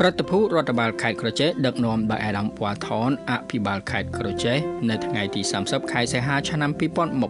ប្រតិភូរដ្ឋបាលខេត្តក្រចេះដឹកនាំដោយអាដាមវ៉ាថនអភិបាលខេត្តក្រចេះនៅថ្ងៃទី30ខែសីហាឆ្នាំ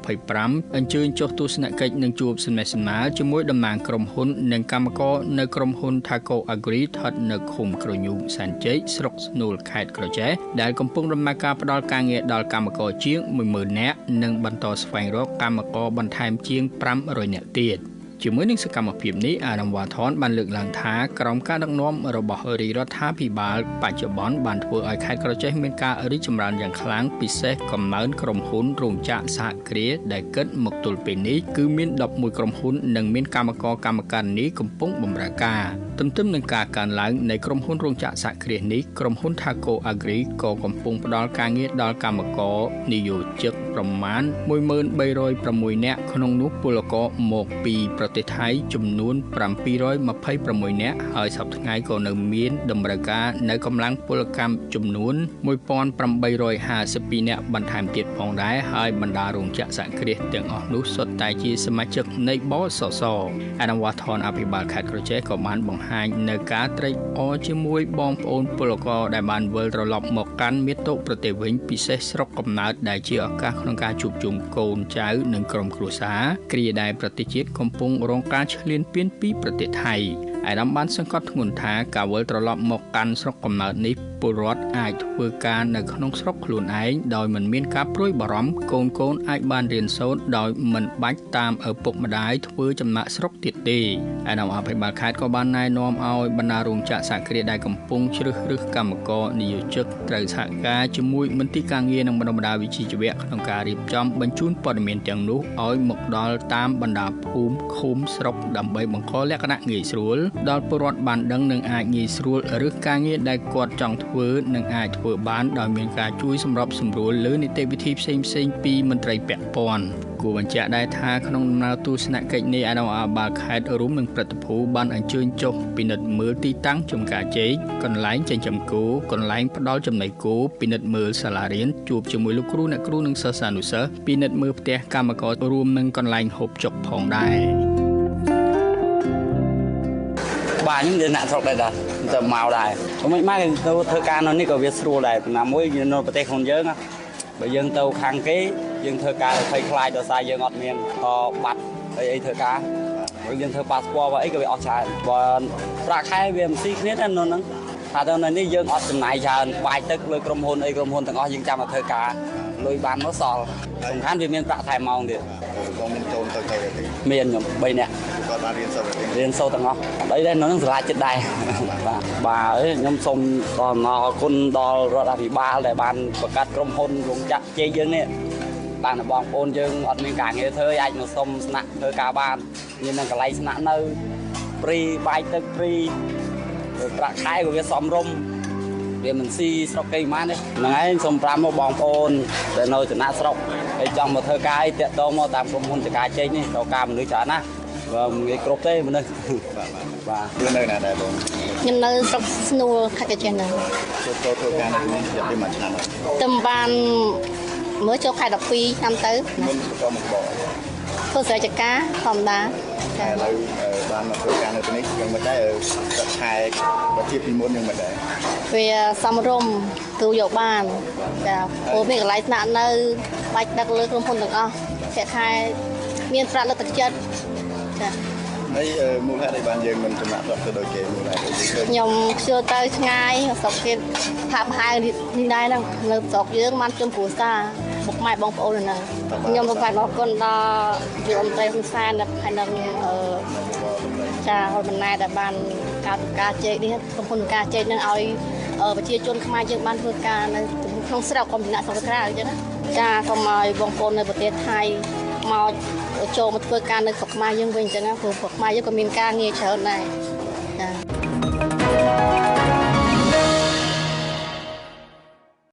2025អញ្ជើញចុះទស្សនកិច្ចនិងជួបសមាជិកជាមួយតំណាងក្រុមហ៊ុននិងកម្មករនៅក្រុមហ៊ុន Thaco Agri ស្ថិតនៅឃុំក្រញូងសែនជ័យស្រុកស្នូលខេត្តក្រចេះដែលកំពុងដំណើរការផ្តល់ការងារដល់កម្មករជាង 10000 នាក់និងបន្តស្វែងរកកម្មករបន្ថែមជាង500នាក់ទៀតជាមួយនឹងសកម្មភាពនេះអាដាមវ៉ាថនបានលើកឡើងថាក្រុមការដឹកនាំរបស់រាជរដ្ឋាភិបាលបច្ចុប្បន្នបានធ្វើឲ្យខេត្តក្រចេះមានការរីកចម្រើនយ៉ាងខ្លាំងពិសេសកំណើនក្រុមហ៊ុនរោងចក្រសហគ្រាសដែលគិតមកទល់ពេលនេះគឺមាន11ក្រុមហ៊ុននិងមានកម្មករកម្មការនីកំពុងបម្រើការទន្ទឹមនឹងការកើនឡើងនៃក្រុមហ៊ុនរោងចក្រសហគ្រាសនេះក្រុមហ៊ុន Thaco Agri ក៏កំពុងផ្ដល់ការងារដល់កម្មករនិយោជិកប្រមាណ 1306 នាក់ក្នុងនោះពលករមកពីប្រទេសថៃចំនួន726នាក់ហើយសប្តាហ៍ថ្ងៃក៏នៅមានតម្រូវការនៅកម្លាំងពលកម្មចំនួន1852នាក់បន្ថែមទៀតផងដែរហើយបណ្ដារោងចក្រសហគ្រាសទាំងអស់នោះសុទ្ធតែជាសមាជិកនៃបសសអាដាមវ៉ាថនអភិបាលខេត្តក្រចេះក៏បានបង្ហាញនៅការត្រេកអរជាមួយបងប្អូនពលករដែលបានវិលត្រឡប់មកកាន់មាតុប្រទេសវិញពិសេសស្រុកកំណើតដែលជាឱកាសក្នុងការជួបជុំកូនចៅនិងក្រុមគ្រួសារគ្រាដែលប្រទេសជាតិកំពុងរងការឈ្លានពានពីប្រទេសថៃអាដាមបានសង្កត់ធ្ងន់ថាការវិលត្រឡប់មកកាន់ស្រុកកំណើតនេះពលរដ្ឋអាចធ្វើការនៅក្នុងស្រុកខ្លួនឯងដោយមិនមានការព្រួយបារម្ភកូនអាចបានរៀនសូត្រដោយមិនបាច់តាមឪពុកម្ដាយធ្វើចំណាក់ស្រុកទៀតទេអាដាមអភិបាលខេត្តក៏បានណែនាំឲ្យបណ្ដារោងចក្រសហគ្រាសដែលកំពុងជ្រើសរើសកម្មករនិយោជិកត្រូវសហការជាមួយមន្ទីរការងារនិងបណ្ដាវិជ្ជាជីវៈក្នុងការរៀបចំបញ្ជូនព័ត៌មានទាំងនោះឲ្យមកដល់តាមបណ្ដាភូមិឃុំស្រុកដើម្បីបង្កលក្ខណៈងាយស្រួលដល់ពលរដ្ឋបានដឹងនិងអាចងាយស្រួលឬការងារដែលគាត់ចង់ធ្វើនិងអាចធ្វើបានដោយមានការជួយសម្របសម្រួលលើនីតិវិធីផ្សេងៗពីមន្ត្រីពាក់ព័ន្ធគួរបញ្ជាក់ដែរថាក្នុងដំណើរទស្សនកិច្ចនេះអាដាមអភិបាលខេត្តរួមនឹងព្រឹទ្ធភូបានអញ្ជើញចុះពិនិត្យមើលទីតាំងចំការចេកកន្លែងចិញ្ចឹមគោកន្លែងផ្ដល់ចំណីគោពិនិត្យមើលសាលារៀនជួបជាមួយលោកគ្រូអ្នកគ្រូនិងសិស្សានុសិស្សពិនិត្យមើលផ្ទះកម្មកររួមនឹងកន្លែងហូបចុកផងដែរបាទខ្ញុំជាអ្នកស្រុកដែរទៅមកដែរមិនម៉េចទៅធ្វើការនៅនេះក៏វាស្រួលដែរណាមួយនៅប្រទេសខ្លួនយើងបើយើងទៅខាងគេយើងធ្វើការភ័យខ្លាចដោយសារយើងអត់មានបាត់អីធ្វើការបើយើងធ្វើប៉ាសពតអីក៏វាអស់ច្រើនបើប្រាក់ខែវាមិនស៊ីគ្នាទេនៅហ្នឹងថាទៅនៅនេះយើងអត់ចំណាយច្រើនបាយទឹកលើក្រុមហ៊ុនអីក្រុមហ៊ុនទាំងអស់យើងចាំមកធ្វើការលុយបានមកសល់សំខាន់វាមានប្រាក់ថែមម៉ោងទៀតបងមានកូនទៅទេមានខ្ញុំ3នាក់គាត់បានរៀនសូត្រទាំងអស់អីដែរនៅនឹងសាលាចិត្តដែរបាទខ្ញុំសូមអរគុណដល់រដ្ឋាភិបាលដែលបានបង្កើតក្រុមហ៊ុនរោងចក្រជ័យយើងនេះបានបងប្អូនយើងអត់មានការងារធ្វើអាចមកសុំស្នាក់ធ្វើការបានមាននឹងកន្លែងស្នាក់នៅព្រីបាយទឹកព្រីប្រាក់ខែក៏វាសមរម្យវាមិនស៊ីស្រុកគេប៉ុន្មានទេហ្នឹងហើយសូមប្រាំមកបងប្អូនដែលនៅចំណាក់ស្រុកហើយចង់មកធ្វើការអីតាក់ទងមកតាមក្រុមហ៊ុនចការចេញនេះត្រូវការមនុស្សច្រើនណាស់បើងាយគ្រប់ទេមនុស្សបាទយើងនៅណាដែរបងខ្ញុំនៅស្រុកស្នួលខេត្តកញ្ចេះហ្នឹងចូលធ្វើការនៅនេះរយៈពេល1ឆ្នាំហើយតែបានមើលចូលខែ12ឆ្នាំទៅមុនក៏មកបកធ្វើស្រែចការធម្មតាតែឥឡូវបានមកធ្វើការនៅទីនេះយើងមិនដែរទឹកខែបើជាពីមុនយើងមិនដែរវាសំរុំទូយកបានចាព្រោះមានកន្លែងស្នាក់នៅបាច់ដឹកលើក្រុមហ៊ុនទាំងអស់តែខែមានប្រាក់លើទឹកចិត្តចាហើយមូលហេតុអីបានយើងមិនចំណាក់ស្រុកទៅដូចគេមូលហេតុខ្ញុំខ្ជិលទៅឆ្ងាយស្រុកគេថាប្រហែលនេះដែរហ្នឹងនៅស្រុកយើងបានជុំគ្រួសារពុកម៉ែបងប្អូនហ្នឹងខ្ញុំសូមអរគុណដល់យុវមន្ត្រីហ៊ុនសែនដែលហើយនឹងចាហ៊ុនម៉ាណែតដែលបានការជែកនេះក្រុមហ៊ុនការជែកនឹងឲ្យប្រជាជនខ្មែរយើងបានធ្វើការនៅក្នុងស្រុកកុំចំណាក់ស្រុកក្រៅអញ្ចឹងចាសូមឲ្យបងប្អូននៅប្រទេសថៃមកចូលមកធ្វើការនៅស្រុកខ្មែរយើងវិញអញ្ចឹងព្រោះស្រុកខ្មែរយើងក៏មានការងារច្រើនដែរចា